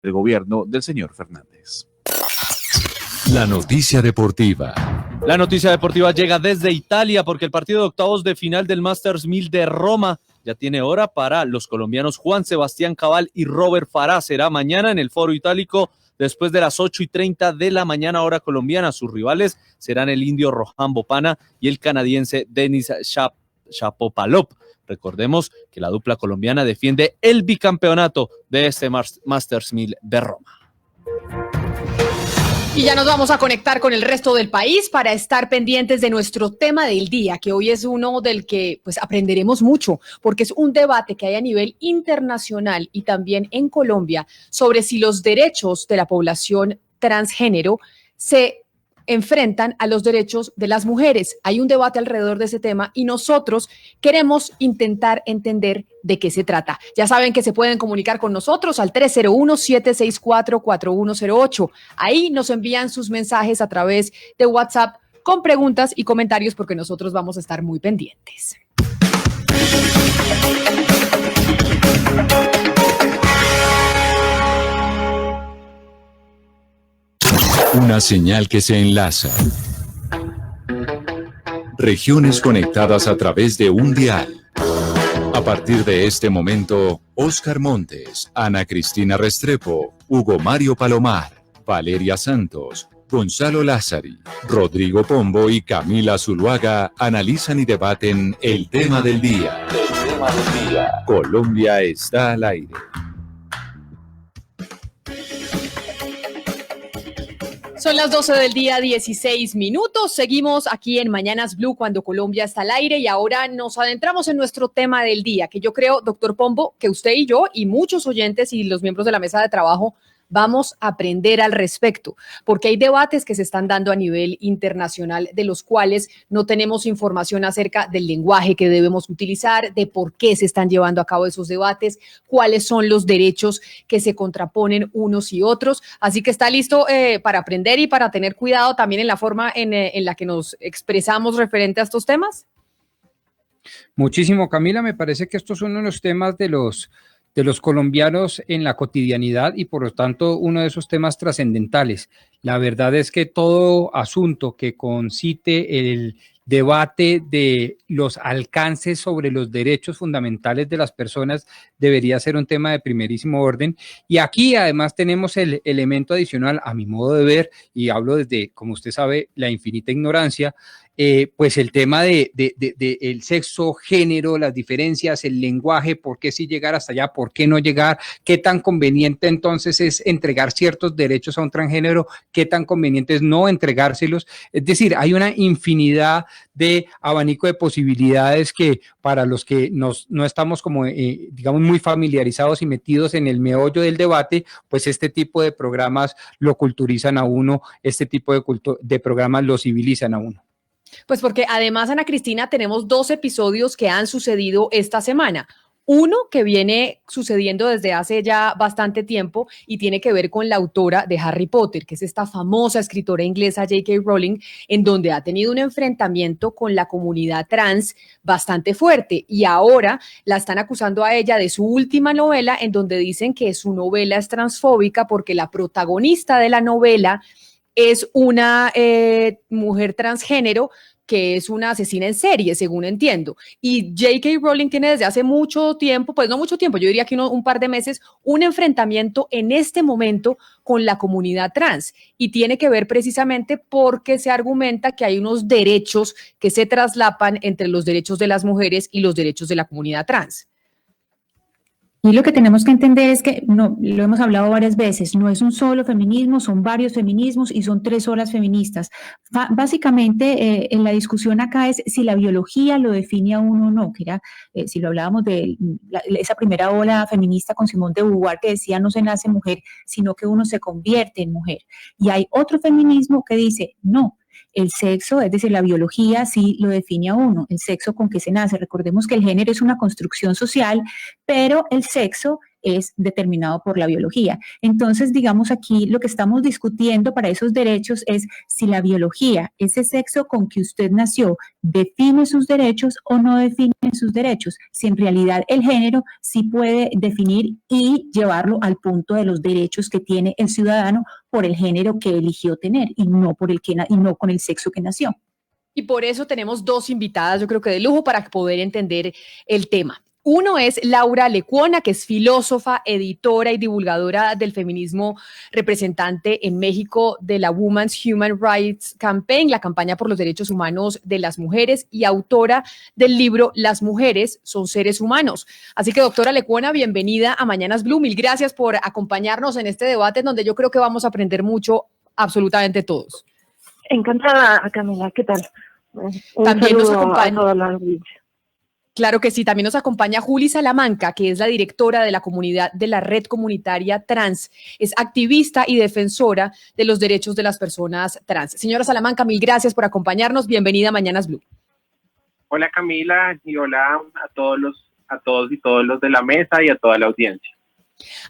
del gobierno del señor Fernández. La noticia deportiva. La noticia deportiva llega desde Italia porque el partido de octavos de final del Masters 1000 de Roma ya tiene hora para los colombianos Juan Sebastián Cabal y Robert Farah. Será mañana en el Foro Itálico después de las 8:30 de la mañana hora colombiana. Sus rivales serán el indio Rohan Bopana y el canadiense Denis Shapovalov. Recordemos que la dupla colombiana defiende el bicampeonato de este Masters 1000 de Roma. Y ya nos vamos a conectar con el resto del país para estar pendientes de nuestro tema del día, que hoy es uno del que pues aprenderemos mucho, porque es un debate que hay a nivel internacional y también en Colombia sobre si los derechos de la población transgénero se enfrentan a los derechos de las mujeres. Hay un debate alrededor de ese tema y nosotros queremos intentar entender de qué se trata. Ya saben que se pueden comunicar con nosotros al 301-764-4108. Ahí nos envían sus mensajes a través de WhatsApp con preguntas y comentarios porque nosotros vamos a estar muy pendientes. Una señal que se enlaza. Regiones conectadas a través de un dial. A partir de este momento, Óscar Montes, Ana Cristina Restrepo, Hugo Mario Palomar, Valeria Santos, Gonzalo Lázari, Rodrigo Pombo y Camila Zuluaga analizan y debaten el tema del día. El tema del día. Colombia está al aire. Son las 12 del día, 16 minutos. Seguimos aquí en Mañanas Blue cuando Colombia está al aire y ahora nos adentramos en nuestro tema del día, que yo creo, doctor Pombo, que usted y yo y muchos oyentes y los miembros de la mesa de trabajo vamos a aprender al respecto, porque hay debates que se están dando a nivel internacional de los cuales no tenemos información acerca del lenguaje que debemos utilizar, de por qué se están llevando a cabo esos debates, cuáles son los derechos que se contraponen unos y otros. Así que está listo para aprender y para tener cuidado también en la forma en la que nos expresamos referente a estos temas. Muchísimo, Camila, me parece que estos son uno de los temas de los colombianos en la cotidianidad y por lo tanto uno de esos temas trascendentales. La verdad es que todo asunto que concite el debate de los alcances sobre los derechos fundamentales de las personas debería ser un tema de primerísimo orden. Y aquí además tenemos el elemento adicional, a mi modo de ver, y hablo desde, como usted sabe, la infinita ignorancia, pues el tema de el sexo, género, las diferencias, el lenguaje, por qué sí llegar hasta allá, por qué no llegar, qué tan conveniente entonces es entregar ciertos derechos a un transgénero, qué tan conveniente es no entregárselos. Es decir, hay una infinidad de abanico de posibilidades que para los que no estamos como, digamos, muy familiarizados y metidos en el meollo del debate, pues este tipo de programas lo culturizan a uno, este tipo de programas lo civilizan a uno. Pues porque además, Ana Cristina, tenemos 2 episodios que han sucedido esta semana. Uno que viene sucediendo desde hace ya bastante tiempo y tiene que ver con la autora de Harry Potter, que es esta famosa escritora inglesa J.K. Rowling, en donde ha tenido un enfrentamiento con la comunidad trans bastante fuerte y ahora la están acusando a ella de su última novela, en donde dicen que su novela es transfóbica porque la protagonista de la novela es una mujer transgénero que es una asesina en serie, según entiendo. Y J.K. Rowling tiene desde hace mucho tiempo, pues no mucho tiempo, yo diría que un par de meses, un enfrentamiento en este momento con la comunidad trans. Y tiene que ver precisamente porque se argumenta que hay unos derechos que se traslapan entre los derechos de las mujeres y los derechos de la comunidad trans. Y lo que tenemos que entender es que, no, lo hemos hablado varias veces, no es un solo feminismo, son varios feminismos y son 3 olas feministas. Básicamente, en la discusión acá es si la biología lo define a uno o no, que era, si lo hablábamos de esa primera ola feminista con Simone de Beauvoir que decía no se nace mujer, sino que uno se convierte en mujer. Y hay otro feminismo que dice no. El sexo, es decir, la biología sí lo define a uno, el sexo con que se nace. Recordemos que el género es una construcción social, pero el sexo es determinado por la biología. Entonces, digamos aquí lo que estamos discutiendo para esos derechos es si la biología, ese sexo con que usted nació, define sus derechos o no define sus derechos, si en realidad el género sí puede definir y llevarlo al punto de los derechos que tiene el ciudadano por el género que eligió tener y no con el sexo que nació. Y por eso tenemos dos invitadas, yo creo que de lujo, para poder entender el tema. Uno es Laura Lecuona, que es filósofa, editora y divulgadora del feminismo, representante en México de la Women's Human Rights Campaign, la campaña por los derechos humanos de las mujeres, y autora del libro Las mujeres son seres humanos. Así que, doctora Lecuona, bienvenida a Mañanas Blue. Mil gracias por acompañarnos en este debate en donde yo creo que vamos a aprender mucho, absolutamente todos. Encantada, Camila, ¿qué tal? También nos acompaña. A toda la audiencia. Claro que sí, también nos acompaña Juli Salamanca, que es la directora de la comunidad de la Red Comunitaria Trans. Es activista y defensora de los derechos de las personas trans. Señora Salamanca, mil gracias por acompañarnos. Bienvenida a Mañanas Blue. Hola Camila y hola a todos y todos los de la mesa y a toda la audiencia.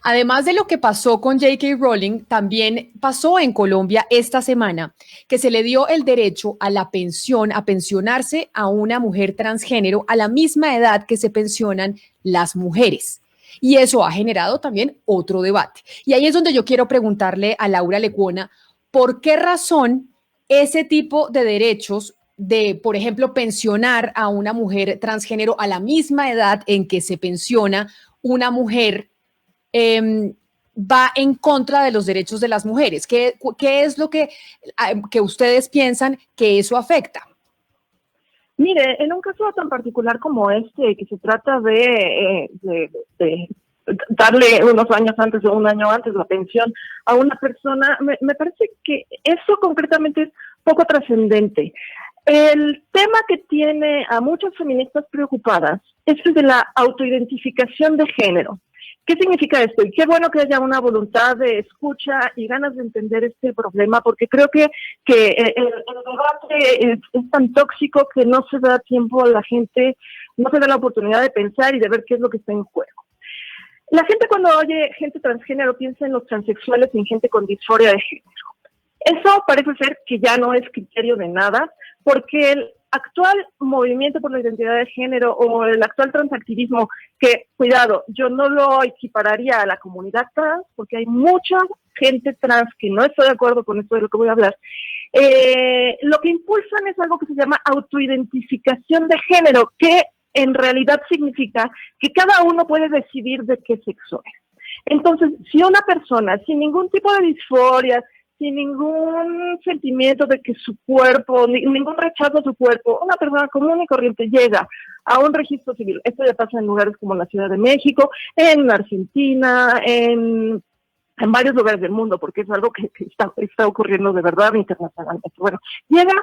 Además de lo que pasó con J.K. Rowling, también pasó en Colombia esta semana que se le dio el derecho a la pensión, a pensionarse a una mujer transgénero a la misma edad que se pensionan las mujeres. Y eso ha generado también otro debate. Y ahí es donde yo quiero preguntarle a Laura Lecuona, ¿por qué razón ese tipo de derechos de, por ejemplo, pensionar a una mujer transgénero a la misma edad en que se pensiona una mujer va en contra de los derechos de las mujeres? ¿Qué es lo que ustedes piensan que eso afecta? Mire, en un caso tan particular como este, que se trata de darle unos años antes o un año antes la pensión a una persona, me parece que eso concretamente es poco trascendente. El tema que tiene a muchas feministas preocupadas es el de la autoidentificación de género. ¿Qué significa esto? Y qué bueno que haya una voluntad de escucha y ganas de entender este problema, porque creo que el debate es tan tóxico que no se da tiempo a la gente, no se da la oportunidad de pensar y de ver qué es lo que está en juego. La gente cuando oye gente transgénero piensa en los transexuales y en gente con disforia de género. Eso parece ser que ya no es criterio de nada, porque el actual movimiento por la identidad de género o el actual transactivismo, que, cuidado, yo no lo equipararía a la comunidad trans, porque hay mucha gente trans que no estoy de acuerdo con esto de lo que voy a hablar, lo que impulsan es algo que se llama autoidentificación de género, que en realidad significa que cada uno puede decidir de qué sexo es. Entonces, si una persona sin ningún tipo de disforia, sin ningún sentimiento de que su cuerpo, ningún rechazo a su cuerpo, una persona común y corriente llega a un registro civil, esto ya pasa en lugares como la Ciudad de México, en Argentina, en varios lugares del mundo, porque es algo que está ocurriendo de verdad internacionalmente. Bueno, llega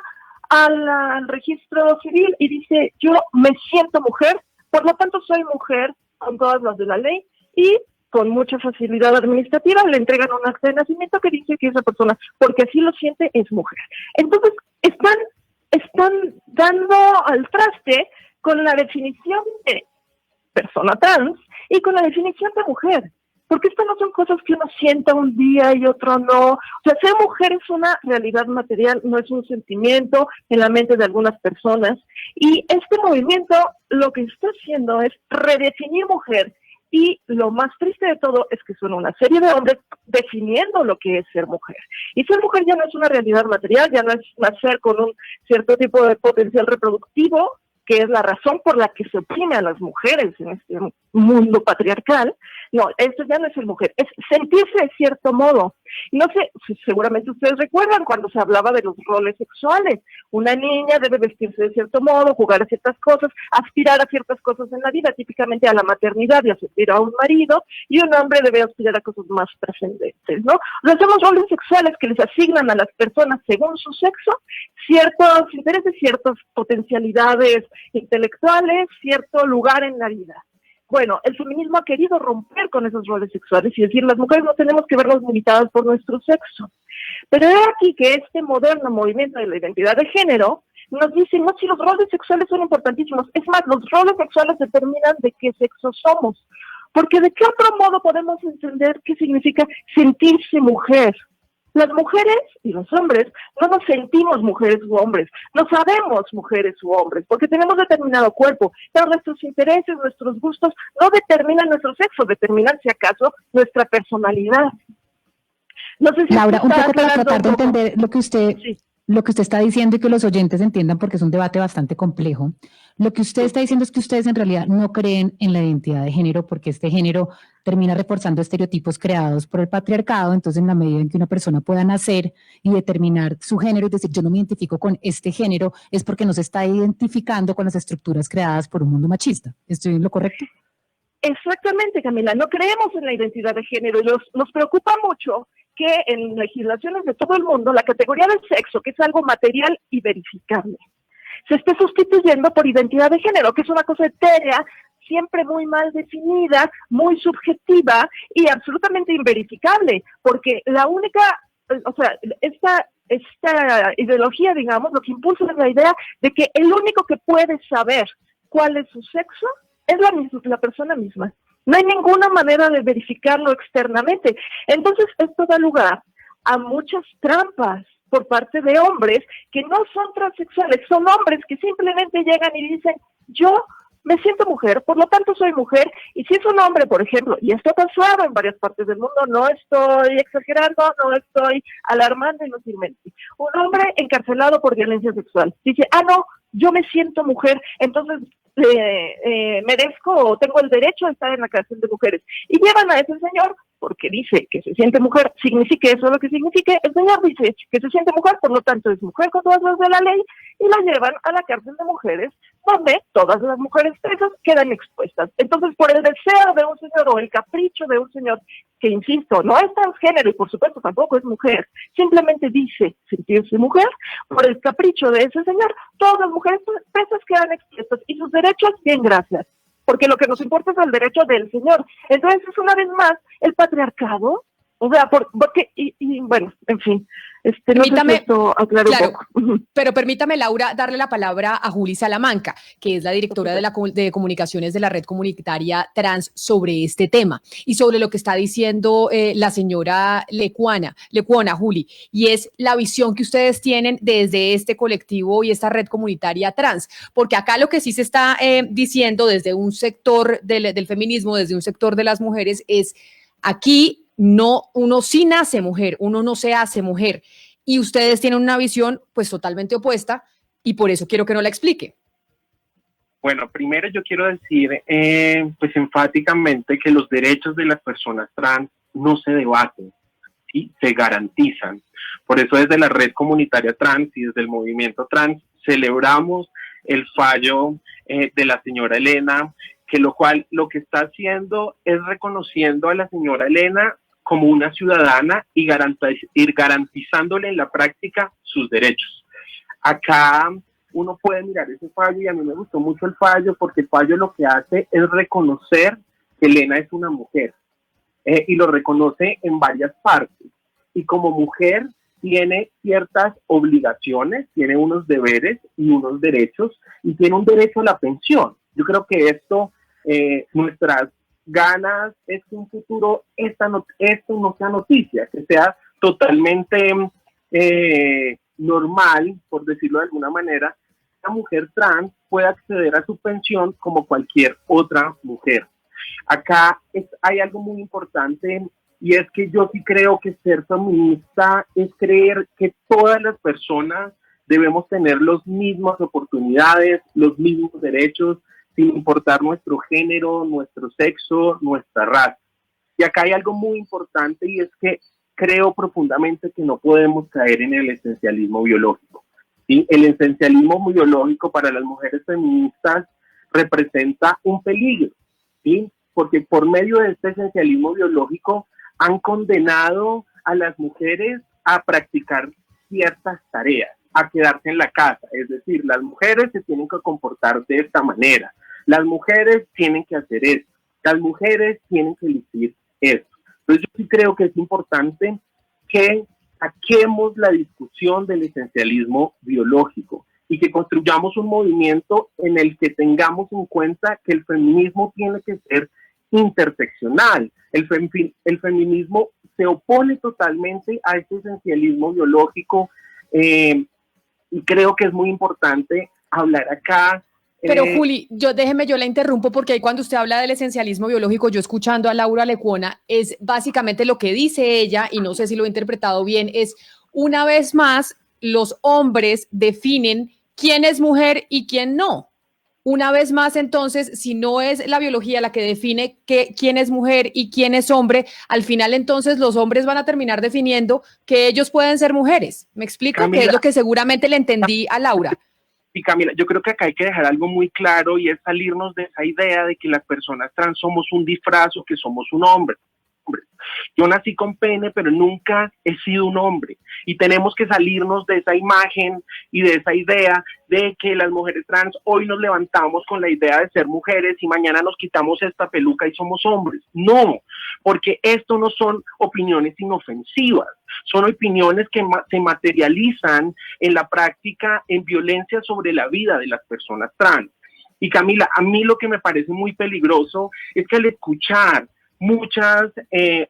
al registro civil y dice, yo me siento mujer, por lo tanto soy mujer con todas las de la ley, y con mucha facilidad administrativa le entregan un acta de nacimiento que dice que esa persona, porque así lo siente, es mujer. Entonces, están dando al traste con la definición de persona trans y con la definición de mujer, porque estas no son cosas que uno sienta un día y otro no. O sea, ser mujer es una realidad material, no es un sentimiento en la mente de algunas personas, y este movimiento lo que está haciendo es redefinir mujer. Y lo más triste de todo es que son una serie de hombres definiendo lo que es ser mujer. Y ser mujer ya no es una realidad material, ya no es nacer con un cierto tipo de potencial reproductivo, que es la razón por la que se oprime a las mujeres en este mundo patriarcal. No, esto ya no es ser mujer, es sentirse de cierto modo. No sé, seguramente ustedes recuerdan cuando se hablaba de los roles sexuales. Una niña debe vestirse de cierto modo, jugar a ciertas cosas, aspirar a ciertas cosas en la vida, típicamente a la maternidad y a servir a un marido, y un hombre debe aspirar a cosas más trascendentes, ¿no? Hacemos roles sexuales que les asignan a las personas según su sexo ciertos intereses, ciertas potencialidades intelectuales, cierto lugar en la vida. Bueno, el feminismo ha querido romper con esos roles sexuales y decir, las mujeres no tenemos que vernos limitadas por nuestro sexo. Pero es aquí que este moderno movimiento de la identidad de género nos dice, no, si los roles sexuales son importantísimos. Es más, los roles sexuales determinan de qué sexo somos. porque ¿de qué otro modo podemos entender qué significa sentirse mujer? Las mujeres y los hombres no nos sentimos mujeres u hombres, no sabemos mujeres u hombres, porque tenemos determinado cuerpo, pero nuestros intereses, nuestros gustos no determinan nuestro sexo, determinan si acaso nuestra personalidad. No sé si Laura, un está poco para aclarando tratar de un poco. entender Sí. lo que usted está diciendo y que los oyentes entiendan, porque es un debate bastante complejo. Lo que usted está diciendo es que ustedes en realidad no creen en la identidad de género, porque este género termina reforzando estereotipos creados por el patriarcado. Entonces, en la medida en que una persona pueda nacer y determinar su género, es decir, yo no me identifico con este género, es porque no se está identificando con las estructuras creadas por un mundo machista. ¿Estoy en lo correcto? Exactamente, Camila, no creemos en la identidad de género y nos preocupa mucho que en legislaciones de todo el mundo la categoría del sexo, que es algo material y verificable, se esté sustituyendo por identidad de género, que es una cosa etérea, siempre muy mal definida, muy subjetiva y absolutamente inverificable, porque la única, o sea, esta ideología, digamos, lo que impulsa es la idea de que el único que puede saber cuál es su sexo es la persona misma. No hay ninguna manera de verificarlo externamente. Entonces, esto da lugar a muchas trampas por parte de hombres que no son transexuales, son hombres que simplemente llegan y dicen, yo me siento mujer, por lo tanto soy mujer, y si es un hombre, por ejemplo, y esto ha pasado en varias partes del mundo, no estoy exagerando, no estoy alarmando inútilmente, un hombre encarcelado por violencia sexual, dice, no, yo me siento mujer, entonces merezco o tengo el derecho a estar en la cárcel de mujeres, y llevan a ese señor porque dice que se siente mujer, signifique eso lo que signifique, el señor dice que se siente mujer, por lo tanto es mujer con todas las de la ley, y la llevan a la cárcel de mujeres, donde todas las mujeres presas quedan expuestas. Entonces, por el deseo de un señor o el capricho de un señor, que insisto, no es transgénero y por supuesto tampoco es mujer, simplemente dice sentirse mujer, por el capricho de ese señor, todas las mujeres presas quedan expuestas, y sus derechos, bien, gracias. Porque lo que nos importa es el derecho del señor. Entonces, es una vez más el patriarcado, o sea, porque, y bueno, en fin, no sé si esto aclaró un poco. Pero permítame, Laura, darle la palabra a Juli Salamanca, que es la directora de comunicaciones de la red comunitaria trans, sobre este tema y sobre lo que está diciendo la señora Lecuona, Juli, y es la visión que ustedes tienen desde este colectivo y esta red comunitaria trans, porque acá lo que sí se está diciendo desde un sector del feminismo, desde un sector de las mujeres, es aquí no, uno sí nace mujer, uno no se hace mujer, y ustedes tienen una visión pues totalmente opuesta, y por eso quiero que nos la explique. Bueno, primero yo quiero decir pues enfáticamente que los derechos de las personas trans no se debaten, ¿sí? Se garantizan. Por eso desde la red comunitaria trans y desde el movimiento trans celebramos el fallo de la señora Elena, que lo que está haciendo es reconociendo a la señora Elena como una ciudadana y garantizándole en la práctica sus derechos. Acá uno puede mirar ese fallo y a mí me gustó mucho el fallo porque el fallo lo que hace es reconocer que Elena es una mujer y lo reconoce en varias partes. Y como mujer tiene ciertas obligaciones, tiene unos deberes y unos derechos y tiene un derecho a la pensión. Yo creo que esto, nuestras ganas es que un futuro esto no sea noticia, que sea totalmente normal, por decirlo de alguna manera, que una mujer trans pueda acceder a su pensión como cualquier otra mujer. Acá hay algo muy importante y es que yo sí creo que ser feminista es creer que todas las personas debemos tener las mismas oportunidades, los mismos derechos, sin importar nuestro género, nuestro sexo, nuestra raza. Y acá hay algo muy importante y es que creo profundamente que no podemos caer en el esencialismo biológico, ¿sí? El esencialismo biológico para las mujeres feministas representa un peligro, ¿sí? Porque por medio de este esencialismo biológico han condenado a las mujeres a practicar ciertas tareas, a quedarse en la casa. Es decir, las mujeres se tienen que comportar de esta manera. Las mujeres tienen que hacer esto, las mujeres tienen que elegir esto. Entonces yo sí creo que es importante que saquemos la discusión del esencialismo biológico y que construyamos un movimiento en el que tengamos en cuenta que el feminismo tiene que ser interseccional. El feminismo se opone totalmente a este esencialismo biológico, y creo que es muy importante hablar acá. Pero Juli, yo la interrumpo porque ahí cuando usted habla del esencialismo biológico, yo escuchando a Laura Lecuona, es básicamente lo que dice ella, y no sé si lo he interpretado bien, es una vez más los hombres definen quién es mujer y quién no. Una vez más, entonces, si no es la biología la que define quién es mujer y quién es hombre, al final entonces los hombres van a terminar definiendo que ellos pueden ser mujeres. ¿Me explico? Camila, que es lo que seguramente le entendí a Laura. Sí, Camila, yo creo que acá hay que dejar algo muy claro y es salirnos de esa idea de que las personas trans somos un disfraz o que somos un hombre. Yo nací con pene, pero nunca he sido un hombre. Y tenemos que salirnos de esa imagen y de esa idea de que las mujeres trans hoy nos levantamos con la idea de ser mujeres y mañana nos quitamos esta peluca y somos hombres. No, porque esto no son opiniones inofensivas. Son opiniones que se materializan en la práctica en violencia sobre la vida de las personas trans. Y Camila, a mí lo que me parece muy peligroso es que al escuchar muchas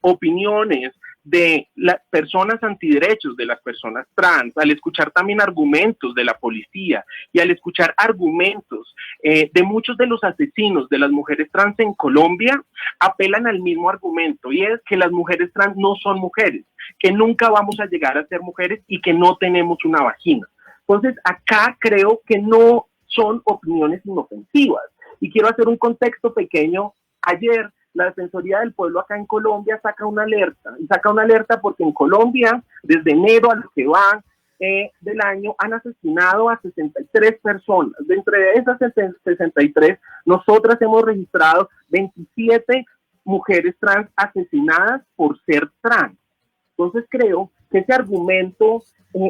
opiniones de las personas antiderechos, de las personas trans, al escuchar también argumentos de la policía y al escuchar argumentos de muchos de los asesinos de las mujeres trans en Colombia, apelan al mismo argumento, y es que las mujeres trans no son mujeres, que nunca vamos a llegar a ser mujeres y que no tenemos una vagina. Entonces, acá creo que no son opiniones inofensivas. Y quiero hacer un contexto pequeño. Ayer, la Defensoría del Pueblo acá en Colombia saca una alerta porque en Colombia, desde enero a lo que va del año, han asesinado a 63 personas. De entre esas 63, nosotras hemos registrado 27 mujeres trans asesinadas por ser trans. Entonces creo que ese argumento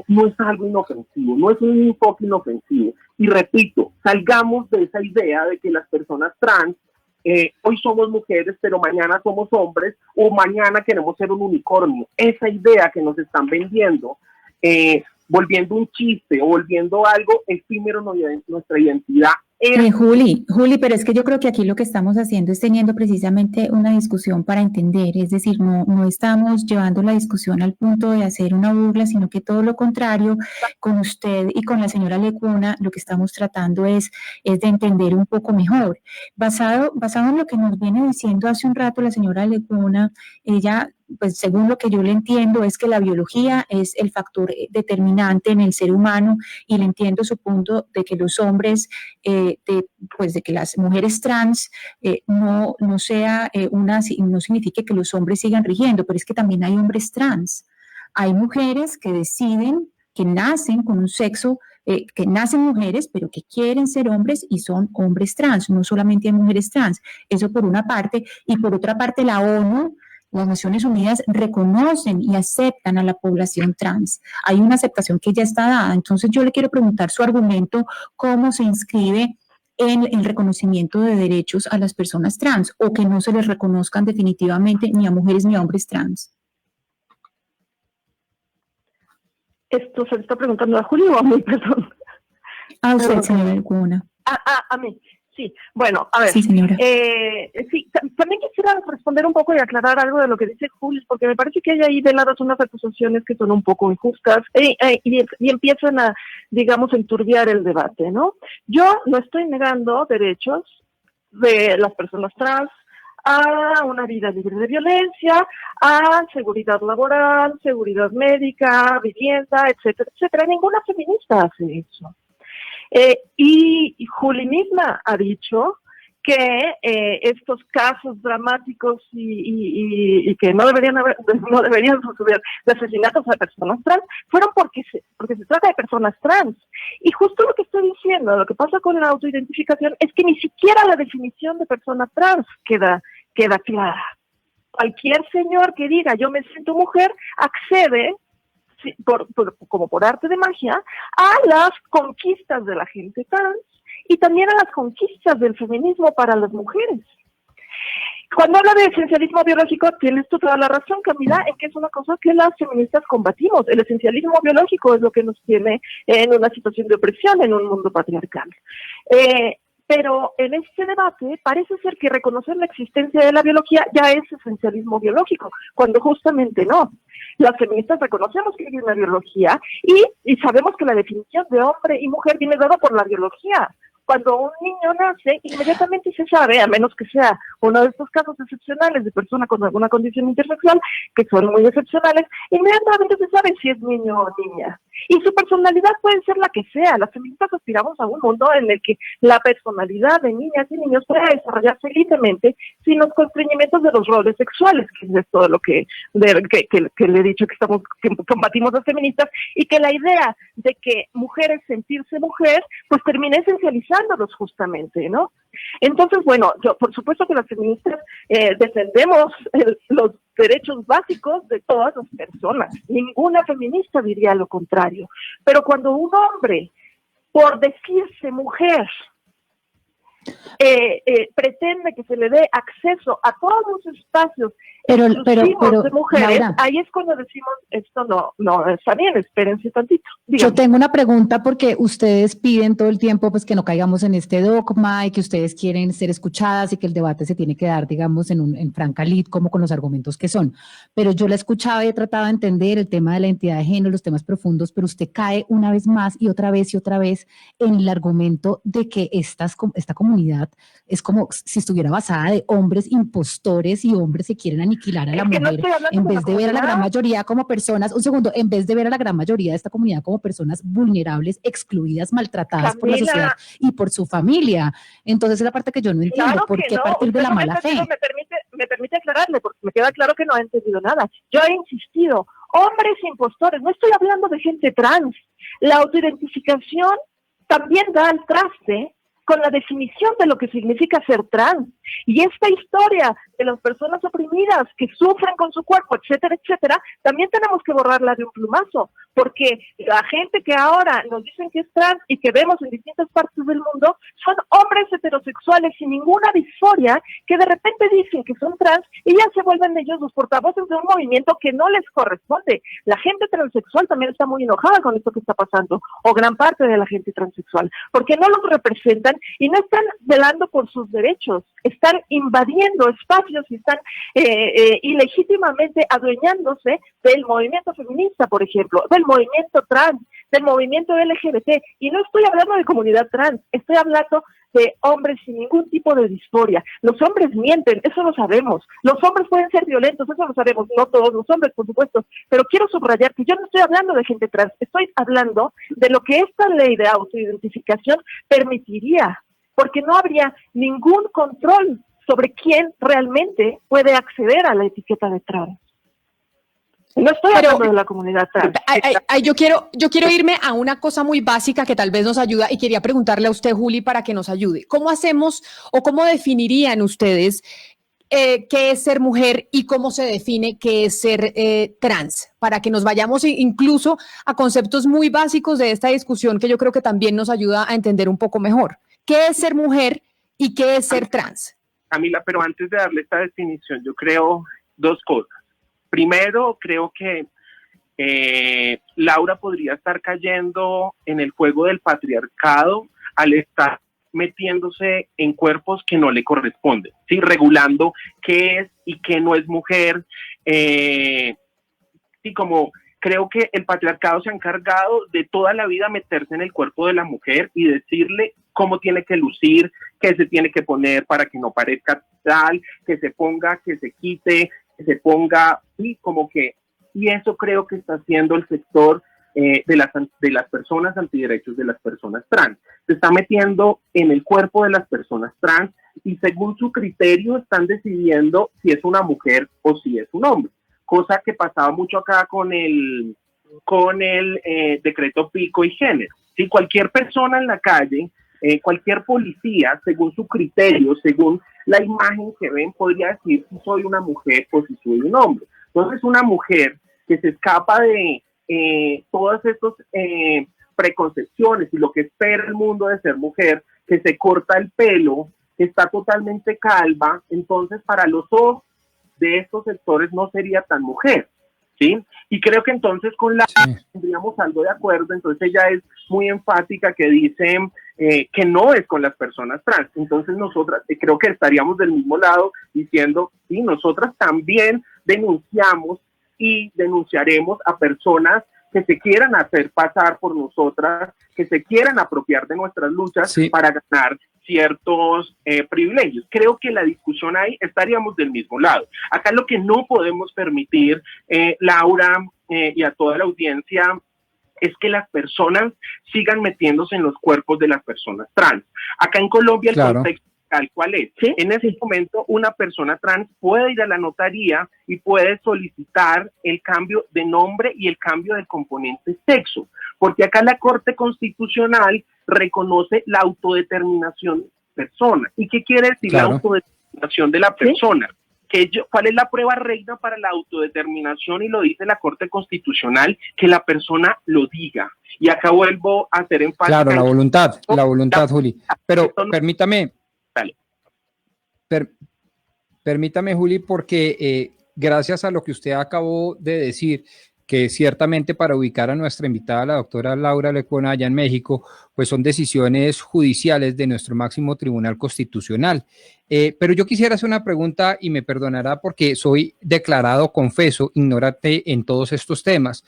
no es algo inofensivo, no es un enfoque inofensivo. Y repito, salgamos de esa idea de que las personas trans hoy somos mujeres, pero mañana somos hombres, o mañana queremos ser un unicornio. Esa idea que nos están vendiendo, volviendo un chiste o volviendo algo efímero nuestra identidad. Juli, pero es que yo creo que aquí lo que estamos haciendo es teniendo precisamente una discusión para entender, es decir, no estamos llevando la discusión al punto de hacer una burla, sino que todo lo contrario, con usted y con la señora Lecuona, lo que estamos tratando es de entender un poco mejor. Basado en lo que nos viene diciendo hace un rato la señora Lecuona, ella, pues según lo que yo le entiendo, es que la biología es el factor determinante en el ser humano, y le entiendo su punto de que los hombres, de que las mujeres trans no signifique que los hombres sigan rigiendo, pero es que también hay hombres trans. Hay mujeres que deciden, que nacen con un sexo, que nacen mujeres, pero que quieren ser hombres y son hombres trans. No solamente hay mujeres trans. Eso por una parte. Y por otra parte, la ONU, las Naciones Unidas, reconocen y aceptan a la población trans. Hay una aceptación que ya está dada. Entonces yo le quiero preguntar su argumento, cómo se inscribe en el reconocimiento de derechos a las personas trans, o que no se les reconozcan definitivamente ni a mujeres ni a hombres trans. ¿Esto se le está preguntando a Julio o a mí? Perdón. A usted, señora Lecuona. A mí. Sí, bueno, a ver. Sí, señora. Sí, también quisiera responder un poco y aclarar algo de lo que dice Julio, porque me parece que hay ahí veladas unas acusaciones que son un poco injustas y empiezan a, digamos, enturbiar el debate, ¿no? Yo no estoy negando derechos de las personas trans a una vida libre de violencia, a seguridad laboral, seguridad médica, vivienda, etcétera, etcétera. Ninguna feminista hace eso. Y Juli misma ha dicho que estos casos dramáticos y que no deberían suceder de asesinatos a personas trans fueron porque se trata de personas trans. Y justo lo que estoy diciendo, lo que pasa con la autoidentificación es que ni siquiera la definición de persona trans queda clara. Cualquier señor que diga yo me siento mujer accede, como por arte de magia, a las conquistas de la gente trans y también a las conquistas del feminismo para las mujeres. Cuando habla de esencialismo biológico, tienes tú toda la razón, Camila, en que es una cosa que las feministas combatimos. El esencialismo biológico es lo que nos tiene en una situación de opresión en un mundo patriarcal. Pero en este debate parece ser que reconocer la existencia de la biología ya es esencialismo biológico, cuando justamente no. Las feministas reconocemos que hay una biología y sabemos que la definición de hombre y mujer viene dada por la biología. Cuando un niño nace, inmediatamente se sabe, a menos que sea uno de estos casos excepcionales de persona con alguna condición intersexual, que son muy excepcionales, inmediatamente se sabe si es niño o niña. Y su personalidad puede ser la que sea. Las feministas aspiramos a un mundo en el que la personalidad de niñas y niños pueda desarrollarse libremente sin los constreñimientos de los roles sexuales, que es todo lo que le he dicho que combatimos las feministas, y que la idea de que mujer es sentirse mujer, pues termina esencializándolos justamente, ¿no? Entonces, bueno, yo por supuesto que las feministas defendemos los derechos básicos de todas las personas. Ninguna feminista diría lo contrario. Pero cuando un hombre, por decirse mujer, pretende que se le dé acceso a todos los espacios exclusivos de mujeres, Laura, ahí es cuando decimos, esto no está bien, espérense tantito. Dígame. yo tengo una pregunta porque ustedes piden todo el tiempo pues que no caigamos en este dogma y que ustedes quieren ser escuchadas y que el debate se tiene que dar, digamos, en franca lid, como con los argumentos que son. Pero yo la escuchaba y he tratado de entender el tema de la identidad de género, los temas profundos, pero usted cae una vez más y otra vez en el argumento de que esta comunidad es como si estuviera basada de hombres impostores y hombres que quieren aniquilar a la mujer, en vez de ver a la gran mayoría como personas, en vez de ver a la gran mayoría de esta comunidad como personas vulnerables, excluidas, maltratadas por la sociedad y por su familia. Entonces es la parte que yo no entiendo, Claro ¿por qué a partir de la mala fe? Me permite aclararle, porque me queda claro que no ha entendido nada. Yo he insistido, hombres impostores, no estoy hablando de gente trans. La autoidentificación también da al traste con la definición de lo que significa ser trans. Y esta historia de las personas oprimidas que sufren con su cuerpo, etcétera, etcétera, también tenemos que borrarla de un plumazo, porque la gente que ahora nos dicen que es trans y que vemos en distintas partes del mundo son hombres heterosexuales sin ninguna disforia que de repente dicen que son trans y ya se vuelven ellos los portavoces de un movimiento que no les corresponde. La gente transexual también está muy enojada con esto que está pasando, o gran parte de la gente transexual, porque no los representan y no están velando por sus derechos, están invadiendo espacios y están ilegítimamente adueñándose del movimiento feminista, por ejemplo, del movimiento trans, del movimiento LGBT, y no estoy hablando de comunidad trans, estoy hablando de hombres sin ningún tipo de disforia. Los hombres mienten, eso lo sabemos. Los hombres pueden ser violentos, eso lo sabemos. No todos los hombres, por supuesto. Pero quiero subrayar que yo no estoy hablando de gente trans, estoy hablando de lo que esta ley de autoidentificación permitiría, porque no habría ningún control sobre quién realmente puede acceder a la etiqueta de trans. No estoy hablando de la comunidad trans. Yo quiero irme a una cosa muy básica que tal vez nos ayuda y quería preguntarle a usted, Juli, para que nos ayude. ¿Cómo hacemos o cómo definirían ustedes qué es ser mujer y cómo se define qué es ser trans? Para que nos vayamos incluso a conceptos muy básicos de esta discusión que yo creo que también nos ayuda a entender un poco mejor. ¿Qué es ser mujer y qué es ser trans? Camila, pero antes de darle esta definición, yo creo dos cosas. Primero, creo que Laura podría estar cayendo en el juego del patriarcado al estar metiéndose en cuerpos que no le corresponden, ¿sí? Regulando qué es y qué no es mujer. Y como creo que el patriarcado se ha encargado de toda la vida meterse en el cuerpo de la mujer y decirle cómo tiene que lucir, qué se tiene que poner para que no parezca tal, que se ponga, que se quite, que se ponga, y como que, y eso creo que está haciendo el sector de las personas antiderechos, de las personas trans. Se está metiendo en el cuerpo de las personas trans y según su criterio están decidiendo si es una mujer o si es un hombre, cosa que pasaba mucho acá con el decreto pico y género. Si cualquier persona en la calle, cualquier policía, según su criterio, según la imagen que ven, podría decir si soy una mujer o si soy un hombre. Entonces, una mujer que se escapa de todas estas preconcepciones y lo que espera el mundo de ser mujer, que se corta el pelo, que está totalmente calva, entonces para los ojos de estos sectores no sería tan mujer, ¿sí? Y creo que entonces con la tendríamos algo de acuerdo. Entonces ella es muy enfática que dice que no es con las personas trans. Entonces nosotras creo que estaríamos del mismo lado diciendo, sí, nosotras también denunciamos y denunciaremos a personas que se quieran hacer pasar por nosotras, que se quieran apropiar de nuestras luchas para ganar ciertos privilegios. Creo que la discusión ahí estaríamos del mismo lado. Acá lo que no podemos permitir, Laura, y a toda la audiencia, es que las personas sigan metiéndose en los cuerpos de las personas trans. Acá en Colombia el contexto tal cual es. ¿Sí? En ese momento una persona trans puede ir a la notaría y puede solicitar el cambio de nombre y el cambio del componente sexo, porque acá la Corte Constitucional reconoce la autodeterminación de la persona. ¿Y qué quiere decir la autodeterminación de la persona? ¿Cuál es la prueba reina para la autodeterminación? Y lo dice la Corte Constitucional, que la persona lo diga. Y acá vuelvo a hacer énfasis. Claro, la voluntad, Juli. Pero permítame, permítame, Juli, porque gracias a lo que usted acabó de decir, que ciertamente para ubicar a nuestra invitada, la doctora Laura Lecuona, allá en México, pues son decisiones judiciales de nuestro máximo tribunal constitucional. Pero yo quisiera hacer una pregunta y me perdonará porque soy declarado, confeso, ignorante en todos estos temas.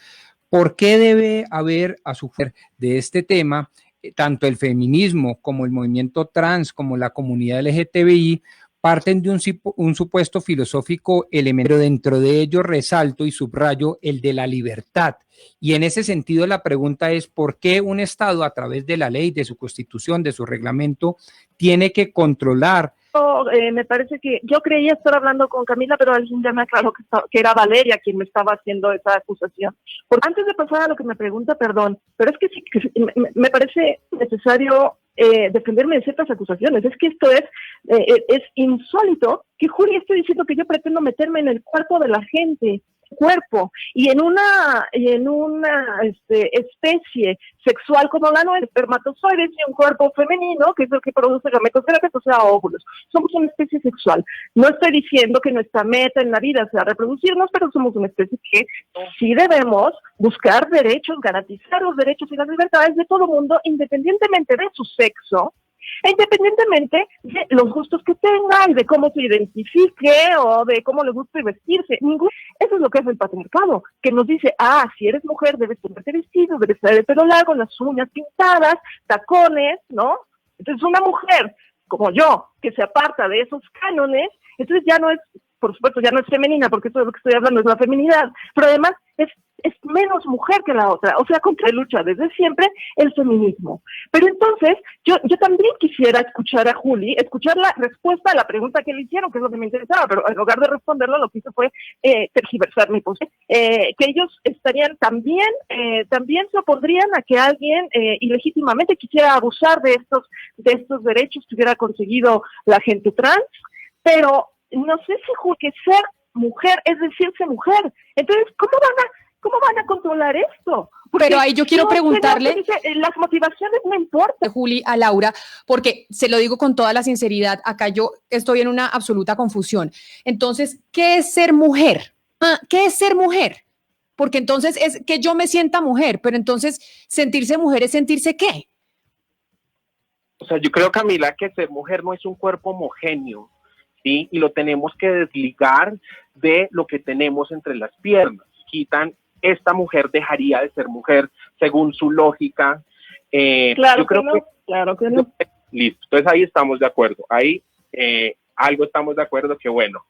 ¿Por qué debe haber, a su juicio, de este tema, tanto el feminismo como el movimiento trans, como la comunidad LGTBI, parten de un supuesto filosófico elemento, pero dentro de ello resalto y subrayo el de la libertad? Y en ese sentido la pregunta es, ¿por qué un Estado, a través de la ley, de su constitución, de su reglamento, tiene que controlar? Me parece que yo creía estar hablando con Camila, pero alguien ya me aclaró que era Valeria quien me estaba haciendo esa acusación. Porque antes de pasar a lo que me pregunta, perdón, pero es que sí, me parece necesario defenderme de ciertas acusaciones. Es que esto es insólito que Juli esté diciendo que yo pretendo meterme en el cuerpo de la gente, cuerpo, y en una especie sexual como la nuestra, espermatozoides y un cuerpo femenino, que es el que produce gametos, o sea, óvulos. Somos una especie sexual. No estoy diciendo que nuestra meta en la vida sea reproducirnos, pero somos una especie que sí debemos buscar derechos, garantizar los derechos y las libertades de todo mundo, independientemente de su sexo, e independientemente de los gustos que tenga y de cómo se identifique o de cómo le guste vestirse. Eso es lo que hace el patriarcado, que nos dice, si eres mujer debes tenerte vestido, debes tener el pelo largo, las uñas pintadas, tacones, ¿no? Entonces una mujer como yo, que se aparta de esos cánones, entonces ya no es, por supuesto, ya no es femenina, porque eso de lo que estoy hablando es la feminidad, pero además es menos mujer que la otra, o sea, contra lucha desde siempre el feminismo. Pero entonces, yo también quisiera escuchar a Juli, escuchar la respuesta a la pregunta que le hicieron, que es lo que me interesaba, pero en lugar de responderlo, lo que hice fue tergiversar mi posición, que ellos estarían también se opondrían a que alguien ilegítimamente quisiera abusar de estos derechos que hubiera conseguido la gente trans, pero no sé si que ser mujer es decirse mujer. Entonces, ¿cómo van a controlar esto? Porque pero ahí yo quiero preguntarle, las motivaciones no importan. Juli, a Laura, porque se lo digo con toda la sinceridad, acá yo estoy en una absoluta confusión. Entonces, ¿qué es ser mujer? ¿Qué es ser mujer? Porque entonces es que yo me sienta mujer, pero entonces sentirse mujer es sentirse ¿qué? O sea, yo creo, Camila, que ser mujer no es un cuerpo homogéneo, ¿sí? Y lo tenemos que desligar de lo que tenemos entre las piernas. Esta mujer dejaría de ser mujer según su lógica. Claro, yo creo claro que no. Listo, entonces ahí estamos de acuerdo. Ahí algo estamos de acuerdo, que bueno.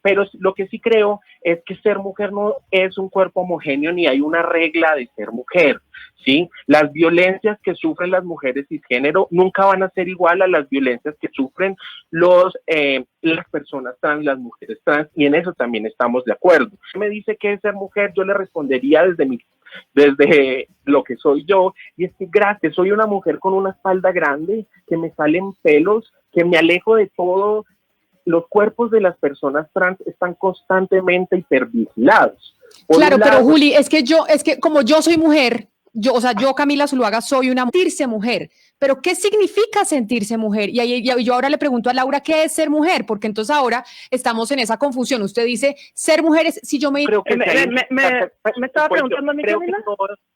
Pero lo que sí creo es que ser mujer no es un cuerpo homogéneo ni hay una regla de ser mujer, ¿sí? Las violencias que sufren las mujeres cisgénero nunca van a ser igual a las violencias que sufren las personas trans, las mujeres trans, y en eso también estamos de acuerdo. Me dice que es ser mujer, yo le respondería desde lo que soy yo, y es que gracias, soy una mujer con una espalda grande, que me salen pelos, que me alejo de todo. Los cuerpos de las personas trans están constantemente hipervigilados. Claro, pero Juli, es que como yo soy mujer, yo Camila Zuluaga soy una sentirse mujer, pero ¿qué significa sentirse mujer? Y yo ahora le pregunto a Laura, ¿qué es ser mujer? Porque entonces ahora estamos en esa confusión. Usted dice, ser mujer es, si yo me... Creo que me estaba preguntando a mí, Camila.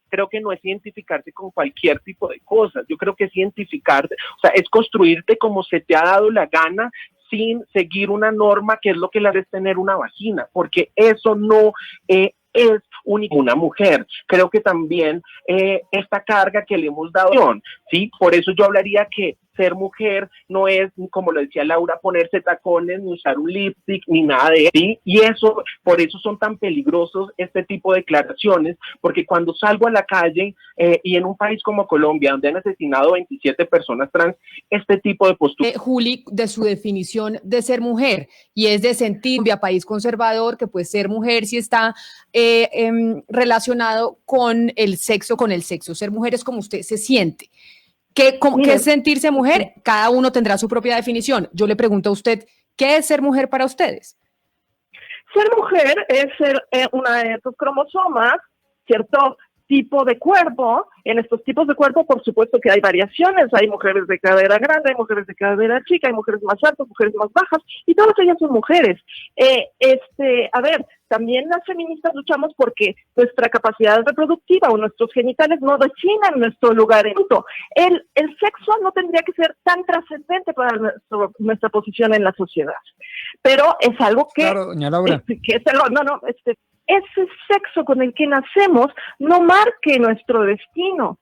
Creo que no es identificarte con cualquier tipo de cosas. Yo creo que es identificarte, o sea, es construirte como se te ha dado la gana, sin seguir una norma que es lo que le hace tener una vagina, porque eso no es una mujer. Creo que también esta carga que le hemos dado, ¿sí? Por eso yo hablaría que ser mujer no es, como lo decía Laura, ponerse tacones, ni usar un lipstick, ni nada de eso, ¿sí? Y eso, por eso son tan peligrosos este tipo de declaraciones, porque cuando salgo a la calle y en un país como Colombia, donde han asesinado 27 personas trans, este tipo de posturas... Juli, de su definición de ser mujer, y es de sentir, a país conservador, que pues ser mujer sí está relacionado con el sexo. Ser mujer es como usted se siente. ¿Qué es sentirse mujer? Cada uno tendrá su propia definición. Yo le pregunto a usted, ¿qué es ser mujer para ustedes? Ser mujer es ser una de tus cromosomas, cierto tipo de cuerpo. En estos tipos de cuerpo, por supuesto que hay variaciones. Hay mujeres de cadera grande, hay mujeres de cadera chica, hay mujeres más altas, mujeres más bajas, y todas ellas son mujeres. A ver, también las feministas luchamos porque nuestra capacidad reproductiva o nuestros genitales no definen nuestro lugar en el mundo. El sexo no tendría que ser tan trascendente para nuestra posición en la sociedad, pero es algo que... Claro, doña Laura. Ese sexo con el que nacemos no marque nuestro destino.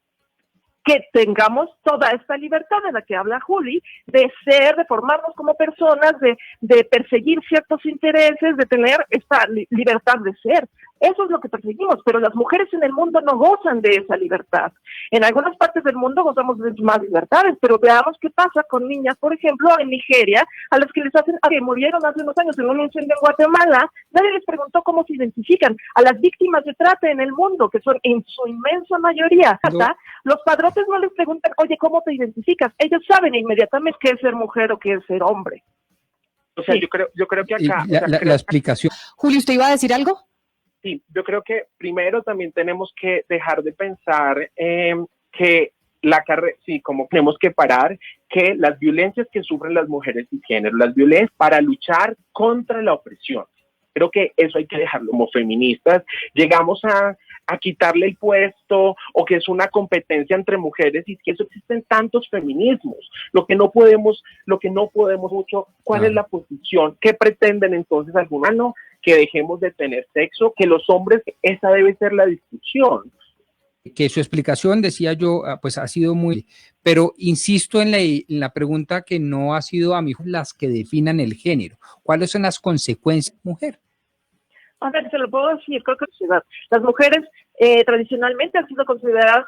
Que tengamos toda esta libertad de la que habla Juli, de ser, de formarnos como personas, de perseguir ciertos intereses, de tener esta libertad de ser. Eso es lo que perseguimos, pero las mujeres en el mundo no gozan de esa libertad. En algunas partes del mundo gozamos de más libertades, pero veamos qué pasa con niñas, por ejemplo, en Nigeria, a las que que murieron hace unos años en un incendio en Guatemala. Nadie les preguntó cómo se identifican. A las víctimas de trata en el mundo, que son en su inmensa mayoría, los padrotes no les preguntan, oye, ¿cómo te identificas? Ellos saben inmediatamente qué es ser mujer o qué es ser hombre. O sea, yo creo que acá... La explicación. Juli, ¿usted iba a decir algo? Sí, yo creo que primero también tenemos que dejar de pensar que como tenemos que parar que las violencias que sufren las mujeres y género, las violencias para luchar contra la opresión. Creo que eso hay que dejarlo como feministas. Llegamos a quitarle el puesto o que es una competencia entre mujeres y que eso existen tantos feminismos. Lo que no podemos mucho, ¿cuál es la posición? ¿Qué pretenden entonces algunos? No, que dejemos de tener sexo, que los hombres, esa debe ser la discusión. Que su explicación, decía yo, pues ha sido muy, pero insisto en la pregunta que no ha sido a mí las que definan el género. ¿Cuáles son las consecuencias, mujer? A ver, se lo puedo decir, creo que las mujeres tradicionalmente han sido consideradas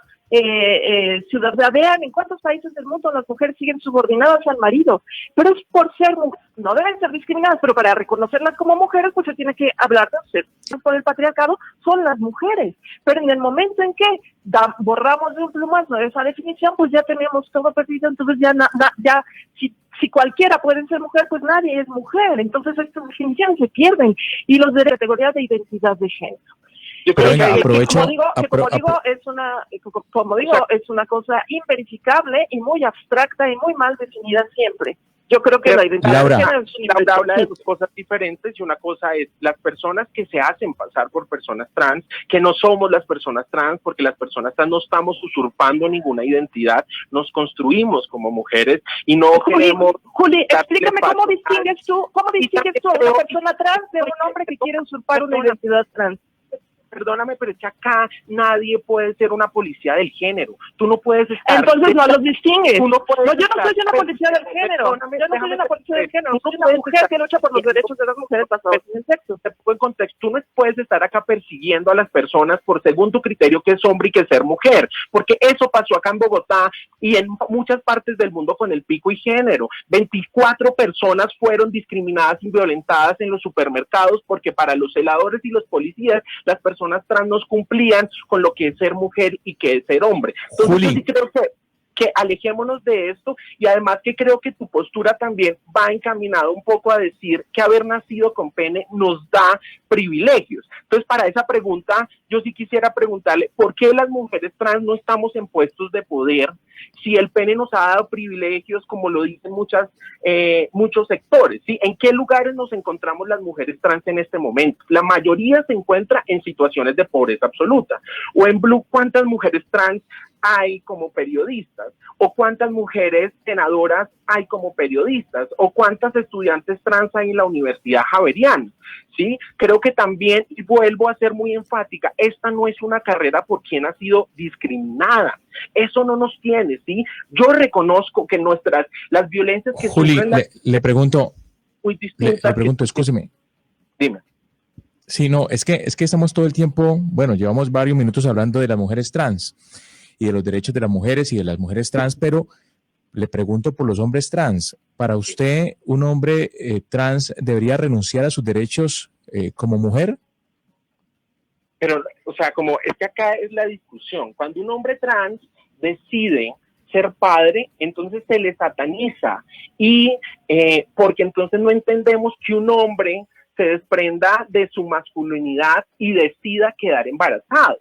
ciudadanas. Vean en cuántos países del mundo las mujeres siguen subordinadas al marido, pero es por ser mujeres, no deben ser discriminadas, pero para reconocerlas como mujeres pues se tiene que hablar de ser por el patriarcado, son las mujeres, pero en el momento en que borramos de un plumazo esa definición, pues ya tenemos todo perdido. Entonces ya si cualquiera puede ser mujer, pues nadie es mujer. Entonces estas definiciones se pierden y los de categoría de identidad de género. Yo creo que, es una cosa inverificable y muy abstracta y muy mal definida siempre. Yo creo que la identidad de género es Laura habla de dos cosas diferentes, y una cosa es las personas que se hacen pasar por personas trans, que no somos las personas trans, porque las personas trans no estamos usurpando ninguna identidad, nos construimos como mujeres y no queremos... Juli, explícame cómo distingues tú a una persona trans de un hombre que quiere usurpar una identidad trans. Perdóname, pero es que acá nadie puede ser una policía del género. Tú no puedes estar... Entonces no los distingues. Tú no puedes yo no soy una policía del género. Yo no soy una policía del género. Soy una mujer que lucha por los derechos de las mujeres basados en el sexo. Te pongo en contexto. Tú no puedes estar acá persiguiendo a las personas por según tu criterio que es hombre y que es ser mujer. Porque eso pasó acá en Bogotá y en muchas partes del mundo con el pico y género. 24 personas fueron discriminadas y violentadas en los supermercados porque para los celadores y los policías las personas trans no cumplían con lo que es ser mujer y que es ser hombre. Entonces, Juli, yo sí creo que que alejémonos de esto, y además que creo que tu postura también va encaminada un poco a decir que haber nacido con pene nos da privilegios. Entonces, para esa pregunta, yo sí quisiera preguntarle, ¿por qué las mujeres trans no estamos en puestos de poder si el pene nos ha dado privilegios, como lo dicen muchos sectores? ¿Sí? ¿En qué lugares nos encontramos las mujeres trans en este momento? La mayoría se encuentra en situaciones de pobreza absoluta. O en Blue, ¿cuántas mujeres trans hay como periodistas? ¿O cuántas mujeres senadoras hay como periodistas? ¿O cuántas estudiantes trans hay en la Universidad Javeriana? ¿Sí? Creo que también, y vuelvo a ser muy enfática, esta no es una carrera por quien ha sido discriminada. Eso no nos tiene, ¿sí? Yo reconozco que las violencias que Juli, sufren le pregunto, muy distintas. le pregunto, escúcheme. Dime. Sí, no, es que estamos todo el tiempo, bueno, llevamos varios minutos hablando de las mujeres trans y de los derechos de las mujeres y de las mujeres trans, pero le pregunto por los hombres trans. ¿Para usted un hombre trans debería renunciar a sus derechos como mujer? Pero, o sea, como es que acá es la discusión. Cuando un hombre trans decide ser padre, entonces se le sataniza, y porque entonces no entendemos que un hombre se desprenda de su masculinidad y decida quedar embarazado.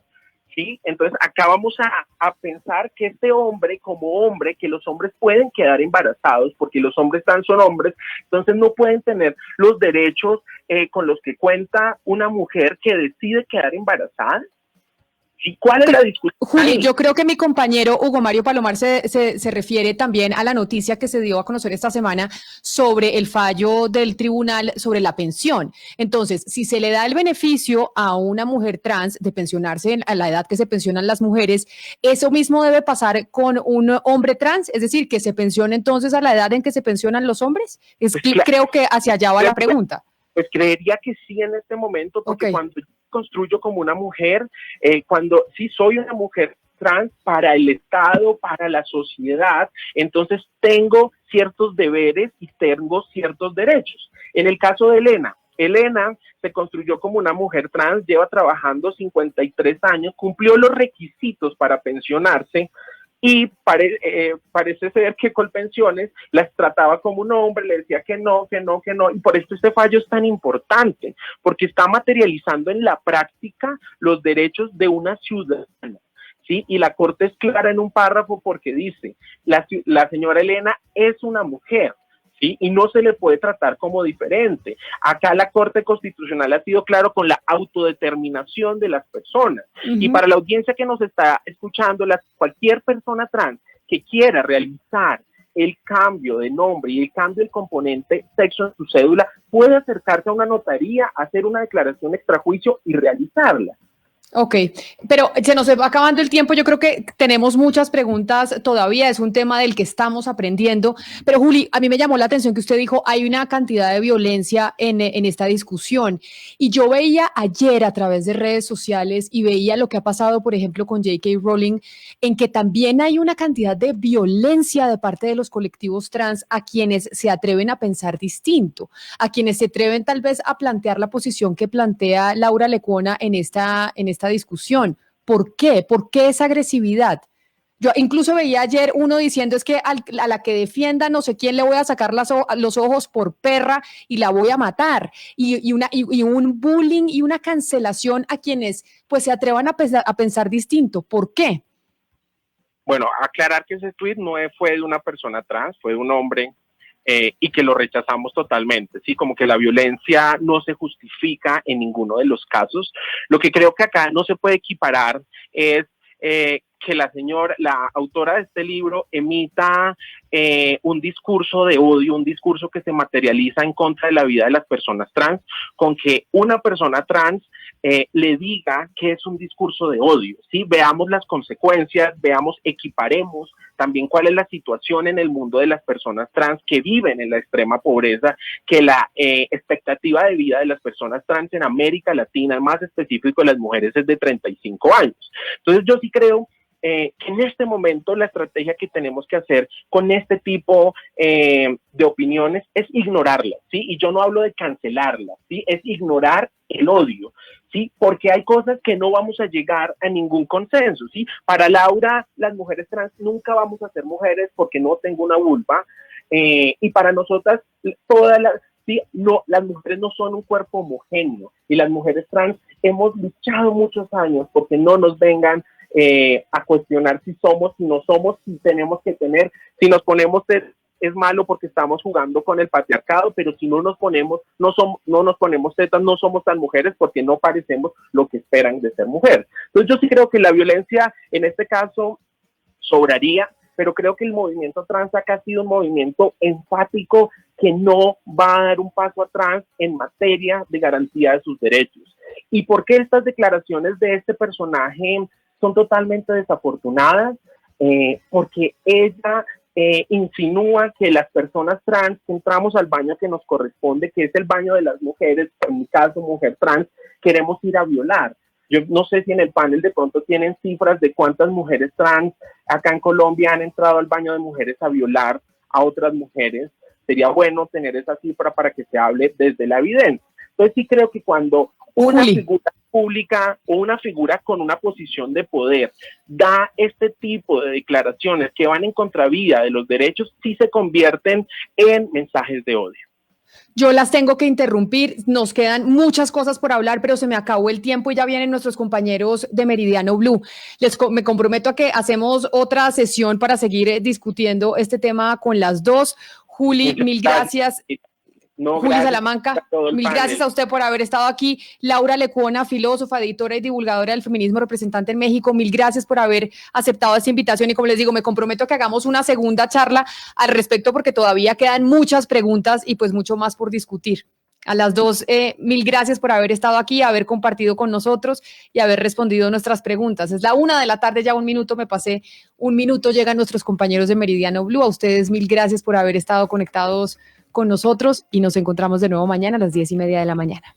¿Sí? Entonces acá vamos a pensar que este hombre, como hombre, que los hombres pueden quedar embarazados porque los hombres trans son hombres, entonces no pueden tener los derechos con los que cuenta una mujer que decide quedar embarazada. ¿Y cuál es la discusión? Juli, yo creo que mi compañero Hugo Mario Palomar se refiere también a la noticia que se dio a conocer esta semana sobre el fallo del tribunal sobre la pensión. Entonces, si se le da el beneficio a una mujer trans de pensionarse a la edad que se pensionan las mujeres, ¿eso mismo debe pasar con un hombre trans? Es decir, que se pensione entonces a la edad en que se pensionan los hombres. Creo que hacia allá va la pregunta. Pues creería que sí en este momento, porque cuando yo construyo como una mujer, cuando sí soy una mujer trans para el Estado, para la sociedad, entonces tengo ciertos deberes y tengo ciertos derechos. En el caso de Elena se construyó como una mujer trans, lleva trabajando 53 años, cumplió los requisitos para pensionarse, y parece ser que Colpensiones las trataba como un hombre, le decía que no, y por esto este fallo es tan importante, porque está materializando en la práctica los derechos de una ciudadana, ¿sí? Y la Corte es clara en un párrafo porque dice, la señora Elena es una mujer, ¿sí? Y no se le puede tratar como diferente. Acá la Corte Constitucional ha sido claro con la autodeterminación de las personas. Y para la audiencia que nos está escuchando, cualquier persona trans que quiera realizar el cambio de nombre y el cambio del componente sexo en su cédula, puede acercarse a una notaría, hacer una declaración extrajuicio y realizarla. Ok, pero se nos va acabando el tiempo. Yo creo que tenemos muchas preguntas todavía. Es un tema del que estamos aprendiendo. Pero Juli, a mí me llamó la atención que usted dijo hay una cantidad de violencia en esta discusión. Y yo veía ayer a través de redes sociales y veía lo que ha pasado, por ejemplo, con J.K. Rowling, en que también hay una cantidad de violencia de parte de los colectivos trans a quienes se atreven a pensar distinto, a quienes se atreven tal vez a plantear la posición que plantea Laura Lecuona en esta discusión. ¿Por qué? ¿Por qué esa agresividad? Yo incluso veía ayer uno diciendo es que a la que defienda no sé quién le voy a sacar los ojos por perra y la voy a matar. Y un bullying y una cancelación a quienes pues se atrevan a pensar distinto. ¿Por qué? Bueno, aclarar que ese tuit no fue de una persona trans, fue de un hombre y que lo rechazamos totalmente, ¿sí? Como que la violencia no se justifica en ninguno de los casos. Lo que creo que acá no se puede equiparar es que la autora de este libro emita un discurso de odio, un discurso que se materializa en contra de la vida de las personas trans, con que una persona trans le diga que es un discurso de odio, ¿sí? Veamos las consecuencias, equiparemos también cuál es la situación en el mundo de las personas trans que viven en la extrema pobreza, que la expectativa de vida de las personas trans en América Latina, más específico de las mujeres, es de 35 años. Entonces yo sí creo que en este momento la estrategia que tenemos que hacer con este tipo de opiniones es ignorarlas, ¿sí? Y yo no hablo de cancelarlas, ¿sí? Es ignorar el odio, ¿sí? Porque hay cosas que no vamos a llegar a ningún consenso, ¿sí? Para Laura, las mujeres trans nunca vamos a ser mujeres porque no tengo una vulva, y para nosotras, todas las... Sí, no, las mujeres no son un cuerpo homogéneo y las mujeres trans hemos luchado muchos años porque no nos vengan a cuestionar si somos, si no somos, si tenemos que tener, si nos ponemos es malo porque estamos jugando con el patriarcado, pero si no nos ponemos, no nos ponemos tetas, no somos tan mujeres porque no parecemos lo que esperan de ser mujer. Entonces yo sí creo que la violencia en este caso sobraría, pero creo que el movimiento trans acá ha sido un movimiento enfático que no va a dar un paso atrás en materia de garantía de sus derechos. ¿Y por qué estas declaraciones de este personaje son totalmente desafortunadas? Porque ella insinúa que las personas trans que entramos al baño que nos corresponde, que es el baño de las mujeres, en mi caso mujer trans, queremos ir a violar. Yo no sé si en el panel de pronto tienen cifras de cuántas mujeres trans acá en Colombia han entrado al baño de mujeres a violar a otras mujeres. Sería bueno tener esa cifra para que se hable desde la evidencia. Entonces sí creo que cuando una figura pública o una figura con una posición de poder da este tipo de declaraciones que van en contravía de los derechos, sí se convierten en mensajes de odio. Yo las tengo que interrumpir, nos quedan muchas cosas por hablar, pero se me acabó el tiempo y ya vienen nuestros compañeros de Meridiano Blue. Me comprometo a que hacemos otra sesión para seguir discutiendo este tema con las dos. Juli, mil gracias. No, Juli gracias Salamanca, mil gracias a usted por haber estado aquí. Laura Lecuona, filósofa, editora y divulgadora del feminismo, representante en México, mil gracias por haber aceptado esta invitación y como les digo, me comprometo a que hagamos una segunda charla al respecto porque todavía quedan muchas preguntas y pues mucho más por discutir. A las dos, mil gracias por haber estado aquí, haber compartido con nosotros y haber respondido nuestras preguntas. Es la 1 de la tarde, ya un minuto, me pasé un minuto, llegan nuestros compañeros de Meridiano Blue. A ustedes mil gracias por haber estado conectados con nosotros y nos encontramos de nuevo mañana a las 10:30 de la mañana.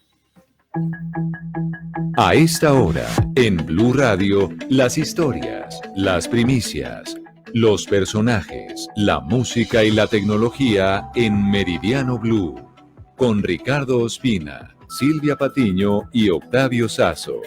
A esta hora, en Blue Radio, las historias, las primicias, los personajes, la música y la tecnología en Meridiano Blue, con Ricardo Ospina, Silvia Patiño y Octavio Sazo.